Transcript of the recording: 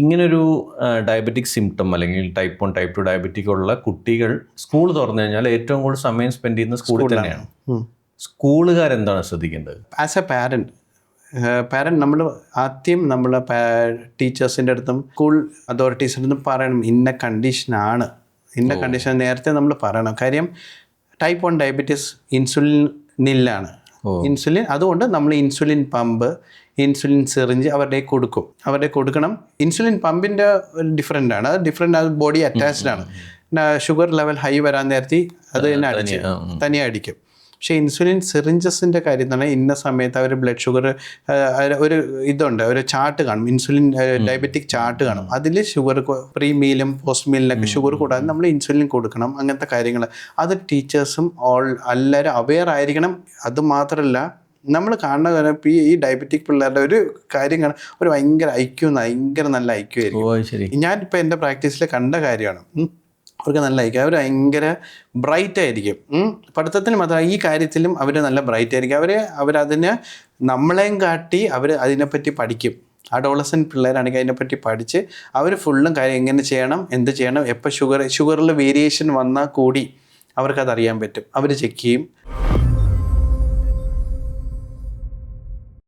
ഇങ്ങനൊരു diabetic symptom അല്ലെങ്കിൽ type 1 type 2 diabetic ഉള്ള കുട്ടികൾ സ്കൂൾ തുറന്നു കഴിഞ്ഞാൽ ഏറ്റവും കൂടുതൽ സമയം സ്പെൻഡ് ചെയ്യുന്നത് സ്കൂളിൽ തന്നെയാണ്. സ്കൂളുകാരെന്താണ് ശ്രദ്ധിക്കേണ്ടത്? ആസ് എ പാരൻറ്റ് നമ്മൾ ആദ്യം നമ്മൾ ടീച്ചേഴ്സിൻ്റെ അടുത്തും സ്കൂൾ അതോറിറ്റീസിൻ്റെ അടുത്തും പറയണം, ഇന്ന കണ്ടീഷനാണ്, ഇന്ന കണ്ടീഷൻ നേരത്തെ നമ്മൾ പറയണം. കാര്യം ടൈപ്പ് 1 ഡയബറ്റീസ് ഇൻസുലിനിലാണ്. ഇൻസുലിൻ അതുകൊണ്ട് നമ്മൾ ഇൻസുലിൻ പമ്പ്, ഇൻസുലിൻ സിറിഞ്ച് അവരുടെ കൊടുക്കണം. ഇൻസുലിൻ പമ്പിൻ്റെ ഡിഫറെൻ്റ് ആണ്, അത് ബോഡി അറ്റാച്ച്ഡ് ആണ്. ഷുഗർ ലെവൽ ഹൈ വരാൻ നേരത്തെ അത് തന്നെ തനിയെ അടിക്കും. പക്ഷേ ഇൻസുലിൻ സിറിഞ്ചസിൻ്റെ കാര്യം എന്ന് പറഞ്ഞാൽ ഇന്ന സമയത്ത് അവർ ബ്ലഡ് ഷുഗർ ഒരു ഇതുണ്ട്, ഒരു ചാർട്ട് കാണും, ഇൻസുലിൻ ഡയബറ്റിക് ചാർട്ട് കാണും. അതിൽ ഷുഗർ പ്രീ മീലും പോസ്റ്റ് മീലിനൊക്കെ ഷുഗർ കൂടാതെ നമ്മൾ ഇൻസുലിൻ കൊടുക്കണം. അങ്ങനത്തെ കാര്യങ്ങൾ അത് ടീച്ചേഴ്സും എല്ലാവരും അവെയർ ആയിരിക്കണം. അതുമാത്രമല്ല നമ്മൾ കാണുന്ന ഈ ഡയബറ്റിക് പിള്ളേരുടെ ഒരു കാര്യം കാണാൻ ഒരു ഭയങ്കര നല്ല ഐക്യു ആയിരിക്കും. ഞാനിപ്പോൾ എൻ്റെ പ്രാക്ടീസിൽ കണ്ട കാര്യമാണ്. അവർക്ക് നല്ല ആയിരിക്കും, അവർ ഭയങ്കര ബ്രൈറ്റ് ആയിരിക്കും. പഠിത്തത്തിന് മാത്രം ഈ കാര്യത്തിലും അവർ നല്ല ബ്രൈറ്റ് ആയിരിക്കും. അവരതിന് നമ്മളെയും കാട്ടി അവർ അതിനെപ്പറ്റി പഠിക്കും. അഡോളസെൻ്റ് പിള്ളേരാണെങ്കിൽ അതിനെപ്പറ്റി പഠിച്ച് അവർ ഫുള്ളും കാര്യം എങ്ങനെ ചെയ്യണം, എന്ത് ചെയ്യണം, എപ്പോൾ ഷുഗറിൽ വേരിയേഷൻ വന്നാൽ കൂടി അവർക്കതറിയാൻ പറ്റും. അവർ ചെക്ക് ചെയ്യും.